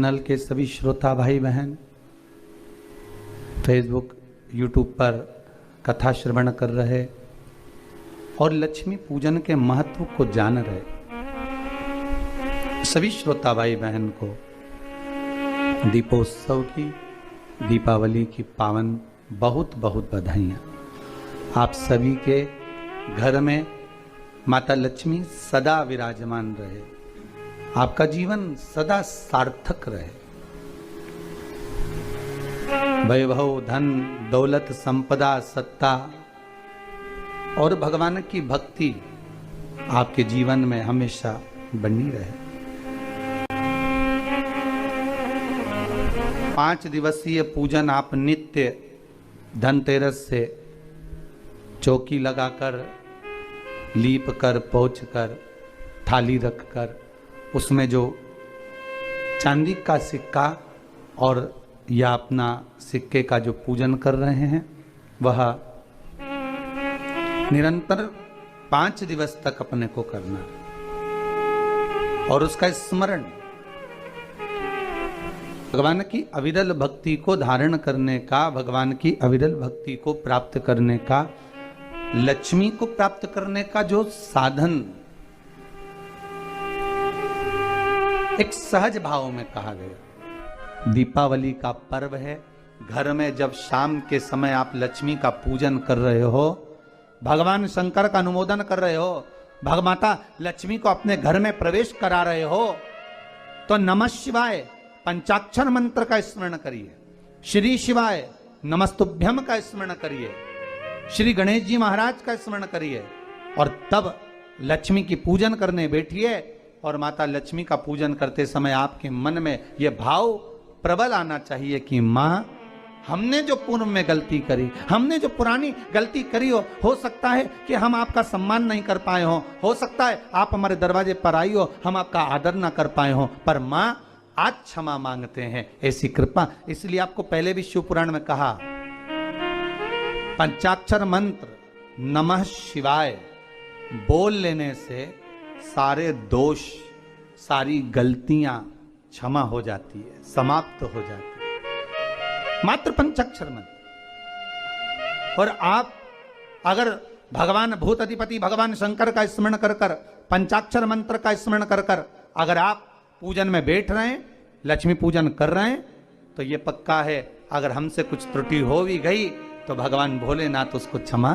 Channel के सभी श्रोता भाई बहन फेसबुक यूट्यूब पर कथा श्रवण कर रहे और लक्ष्मी पूजन के महत्व को जान रहे सभी श्रोता भाई बहन को दीपोत्सव की, दीपावली की पावन बहुत बहुत बधाइयाँ। आप सभी के घर में माता लक्ष्मी सदा विराजमान रहे, आपका जीवन सदा सार्थक रहे। वैभव, धन, दौलत, संपदा, सत्ता और भगवान की भक्ति आपके जीवन में हमेशा बनी रहे। 5 दिवसीय पूजन आप नित्य धनतेरस से चौकी लगाकर, लीप कर, पोंछ कर, थाली रख कर उसमें जो चांदी का सिक्का और या अपना सिक्के का जो पूजन कर रहे हैं वह निरंतर 5 दिवस तक अपने को करना और उसका स्मरण, भगवान की अविरल भक्ति को धारण करने का, भगवान की अविरल भक्ति को प्राप्त करने का, लक्ष्मी को प्राप्त करने का जो साधन एक सहज भाव में कहा गया। दीपावली का पर्व है। घर में जब शाम के समय आप लक्ष्मी का पूजन कर रहे हो, भगवान शंकर का अनुमोदन कर रहे हो, भगमाता लक्ष्मी को अपने घर में प्रवेश करा रहे हो, तो नमः शिवाय पंचाक्षर मंत्र का स्मरण करिए, श्री शिवाय नमस्तुभ्यम का स्मरण करिए, श्री गणेश जी महाराज का स्मरण करिए और तब लक्ष्मी की पूजन करने बैठिए। और माता लक्ष्मी का पूजन करते समय आपके मन में यह भाव प्रबल आना चाहिए कि माँ, हमने जो पूर्व में गलती करी, हमने जो पुरानी गलती करी हो सकता है कि हम आपका सम्मान नहीं कर पाए हो सकता है आप हमारे दरवाजे पर आई हो, हम आपका आदर ना कर पाए हो, पर माँ आज क्षमा मांगते हैं, ऐसी कृपा। इसलिए आपको पहले भी शिव पुराण में कहा, पंचाक्षर मंत्र नमः शिवाय बोल लेने से सारे दोष, सारी गलतियां क्षमा हो जाती है, समाप्त हो जाती है, मात्र पंचाक्षर मंत्र। और आप अगर भगवान भूत अधिपति भगवान शंकर का स्मरण कर कर, पंचाक्षर मंत्र का स्मरण कर कर अगर आप पूजन में बैठ रहे हैं, लक्ष्मी पूजन कर रहे हैं, तो ये पक्का है अगर हमसे कुछ त्रुटि हो भी गई तो भगवान भोलेनाथ उसको क्षमा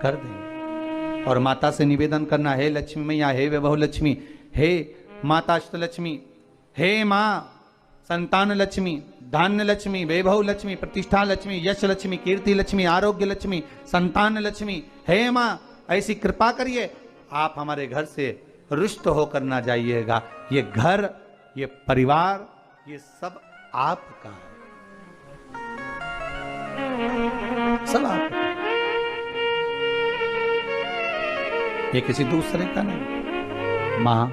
कर देंगे। और माता से निवेदन करना, हे लक्ष्मी मैया, हे वैभव लक्ष्मी, हे माता अष्टलक्ष्मी, हे माँ संतान लक्ष्मी, धान्य लक्ष्मी, वैभव लक्ष्मी, प्रतिष्ठा लक्ष्मी, यश लक्ष्मी, कीर्ति लक्ष्मी, आरोग्य लक्ष्मी, संतान लक्ष्मी, हे माँ ऐसी कृपा करिए, आप हमारे घर से रुष्ट होकर ना जाइएगा। ये घर, ये परिवार, ये सब आपका है, सब आपका, ये किसी दूसरे का नहीं। मां,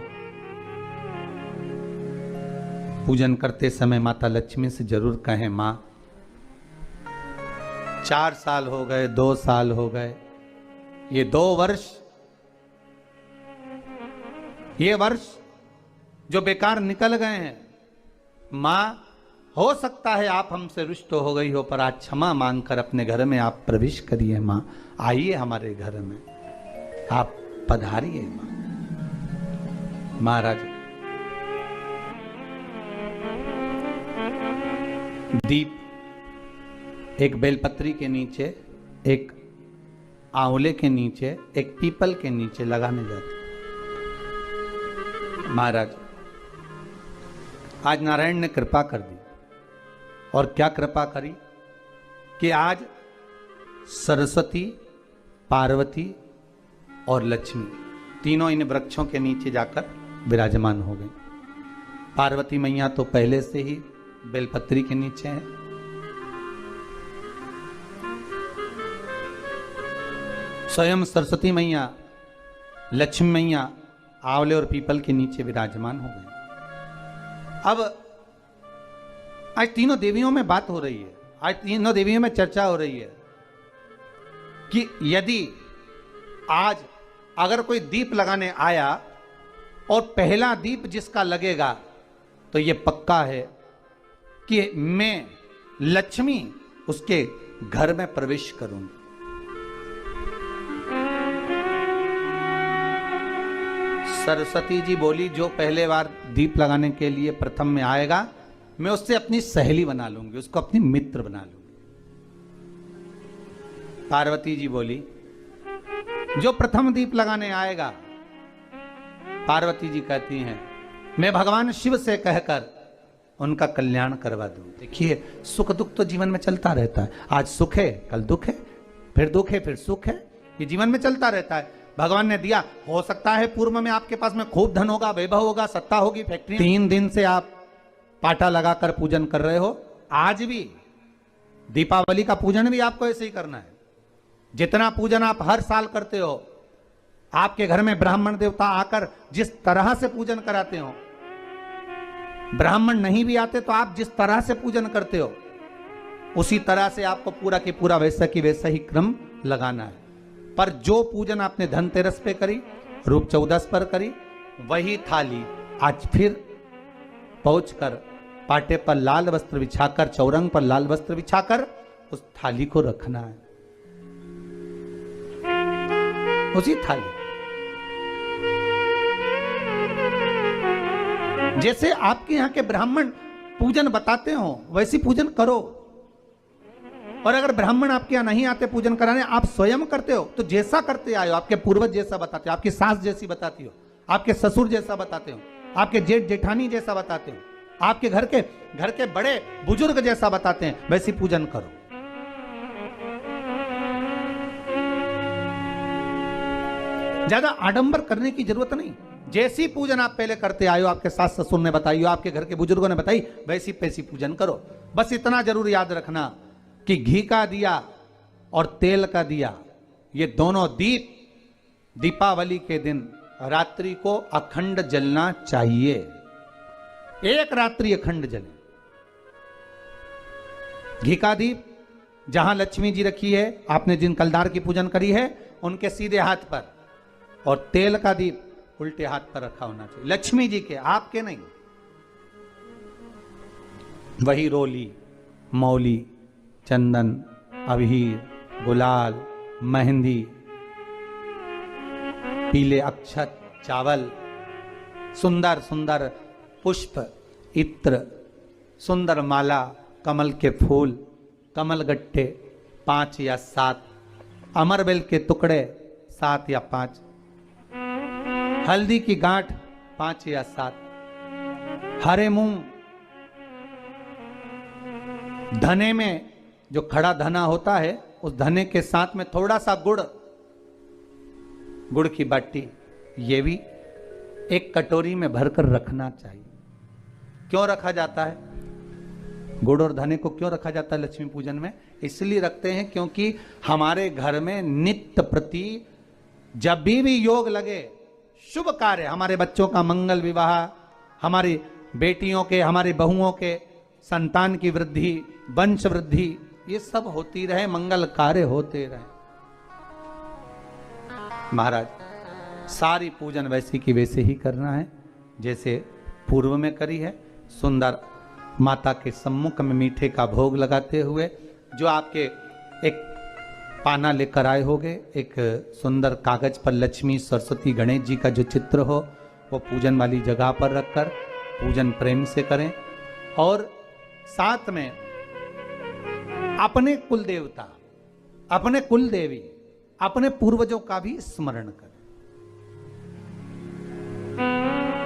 पूजन करते समय माता लक्ष्मी से जरूर कहें, मां 4 साल हो गए, 2 साल हो गए, ये 2 वर्ष, ये वर्ष जो बेकार निकल गए हैं, मां हो सकता है आप हमसे रुष्ट हो गई हो, पर आज क्षमा मांगकर अपने घर में आप प्रवेश करिए। मां आइए हमारे घर में, आप पधारिए। मां महाराज, दीप एक बेलपत्री के नीचे, एक आंवले के नीचे, एक पीपल के नीचे लगाने जाते। महाराज, आज नारायण ने कृपा कर दी, और क्या कृपा करी कि आज सरस्वती, पार्वती और लक्ष्मी तीनों इन वृक्षों के नीचे जाकर विराजमान हो गई। पार्वती मैया तो पहले से ही बेलपत्री के नीचे है, स्वयं सरस्वती मैया, लक्ष्मी मैया आंवले और पीपल के नीचे विराजमान हो गई। अब आज तीनों देवियों में बात हो रही है, आज तीनों देवियों में चर्चा हो रही है कि यदि आज अगर कोई दीप लगाने आया और पहला दीप जिसका लगेगा तो ये पक्का है कि मैं लक्ष्मी उसके घर में प्रवेश करूंगी। सरस्वती जी बोली, जो पहले बार दीप लगाने के लिए प्रथम में आएगा, मैं उससे अपनी सहेली बना लूंगी, उसको अपनी मित्र बना लूंगी। पार्वती जी बोली, जो प्रथम दीप लगाने आएगा, पार्वती जी कहती हैं, मैं भगवान शिव से कहकर उनका कल्याण करवा दूं। देखिए, सुख दुख तो जीवन में चलता रहता है। आज सुख है, कल दुख है, फिर दुख है, फिर सुख है। ये जीवन में चलता रहता है। भगवान ने दिया, हो सकता है पूर्व में आपके पास में खूब धन होगा, वैभव होगा, सत्ता होगी, फैक्ट्री। 3 दिन से आप पाटा लगाकर पूजन कर रहे हो। आज भी दीपावली का पूजन भी आपको ऐसे ही करना है। जितना पूजन आप हर साल करते हो, आपके घर में ब्राह्मण देवता आकर जिस तरह से पूजन कराते हो, ब्राह्मण नहीं भी आते तो आप जिस तरह से पूजन करते हो, उसी तरह से आपको पूरा के पूरा वैसा की वैसा ही क्रम लगाना है। पर जो पूजन आपने धनतेरस पे करी, रूप चौदस पर करी, वही थाली आज फिर पहुंचकर पाटे पर लाल वस्त्र बिछाकर, चौरंग पर लाल वस्त्र बिछाकर उस थाली को रखना है, उसी थाली। जैसे आपके यहां के ब्राह्मण पूजन बताते हो, वैसी पूजन करो। और अगर ब्राह्मण आपके यहां नहीं आते पूजन कराने, आप स्वयं करते हो, तो जैसा करते आए हो, आपके पूर्वज जैसा बताते हो, आपकी सास जैसी बताती हो, आपके ससुर जैसा बताते हो, आपके जेठ जेठानी जैसा बताते हो, आपके घर के बड़े बुजुर्ग जैसा बताते हैं, वैसी पूजन करो। ज्यादा आडंबर करने की जरूरत नहीं। जैसी पूजन आप पहले करते आए हो, आपके सास ससुर ने बताई हो, आपके घर के बुजुर्गों ने बताई, वैसी पैसी पूजन करो। बस इतना जरूर याद रखना कि घी का दिया और तेल का दिया, ये दोनों दीप दीपावली के दिन रात्रि को अखंड जलना चाहिए। एक रात्रि अखंड जले। घी का दीप जहां लक्ष्मी जी रखी है, आपने जिन कलदार की पूजन करी है, उनके सीधे हाथ पर, और तेल का दीप उल्टे हाथ पर रखा होना चाहिए, लक्ष्मी जी के, आपके नहीं। वही रोली, मौली, चंदन, अबीर, गुलाल, मेहंदी, पीले अक्षत, चावल, सुंदर सुंदर पुष्प, इत्र, सुंदर माला, कमल के फूल, कमल गट्टे 5 या 7, अमरबेल के टुकड़े 7 या 5, हल्दी की गांठ 5 या 7, हरे मूंग, धने में जो खड़ा धना होता है, उस धने के साथ में थोड़ा सा गुड़, गुड़ की बाटी, ये भी एक कटोरी में भरकर रखना चाहिए। क्यों रखा जाता है गुड़ और धने को? क्यों रखा जाता है लक्ष्मी पूजन में? इसलिए रखते हैं क्योंकि हमारे घर में नित्य प्रति जब भी योग लगे, शुभ कार्य, हमारे बच्चों का मंगल विवाह, हमारी बेटियों के, हमारी बहुओं के संतान की वृद्धि, वंश वृद्धि, ये सब होती रहे, मंगल कार्य होते रहे। महाराज, सारी पूजन वैसी की वैसे ही करना है जैसे पूर्व में करी है। सुंदर माता के सम्मुख में मीठे का भोग लगाते हुए, जो आपके एक पाना लेकर आए होगे, एक सुंदर कागज पर लक्ष्मी, सरस्वती, गणेश जी का जो चित्र हो, वो पूजन वाली जगह पर रखकर पूजन प्रेम से करें। और साथ में अपने कुल देवता, अपने कुल देवी, अपने पूर्वजों का भी स्मरण करें।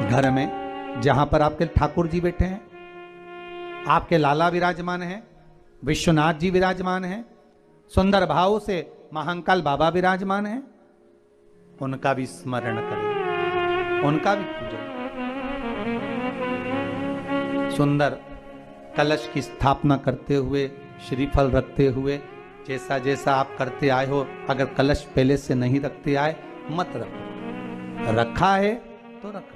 घर में जहां पर आपके ठाकुर जी बैठे हैं, आपके लाला विराजमान हैं, विश्वनाथ जी विराजमान हैं, सुंदर भाव से महाकाल बाबा विराजमान हैं, उनका भी स्मरण करें, उनका भी पूजन। सुंदर कलश की स्थापना करते हुए, श्रीफल रखते हुए, जैसा जैसा आप करते आए हो, अगर कलश पहले से नहीं रखते आए मत रखो, रखा है तो रखो।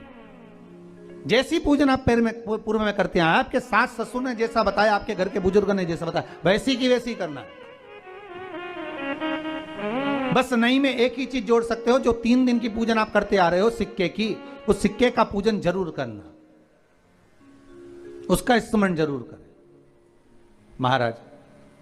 जैसी पूजन आप पूर्व में करते आए, आपके सास ससुर ने जैसा बताया, आपके घर के बुजुर्ग ने जैसा बताया, वैसी की वैसी करना है। बस नहीं में एक ही चीज जोड़ सकते हो, जो 3 दिन की पूजन आप करते आ रहे हो सिक्के की, उस सिक्के का पूजन जरूर करना, उसका स्मरण जरूर करें। महाराज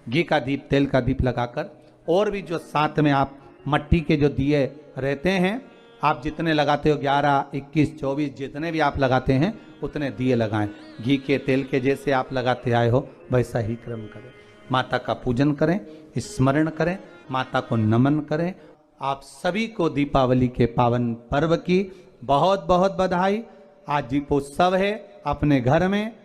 घी का दीप, तेल का दीप लगाकर, और भी जो साथ में आप मट्टी के जो दिए रहते हैं, आप जितने लगाते हो 11, 21, 24 जितने भी आप लगाते हैं उतने दिए लगाएं। घी के, तेल के जैसे आप लगाते आए हो वैसा ही क्रम करें। माता का पूजन करें, स्मरण करें, माता को नमन करें। आप सभी को दीपावली के पावन पर्व की बहुत बहुत बधाई। आज दीपोत्सव है, अपने घर में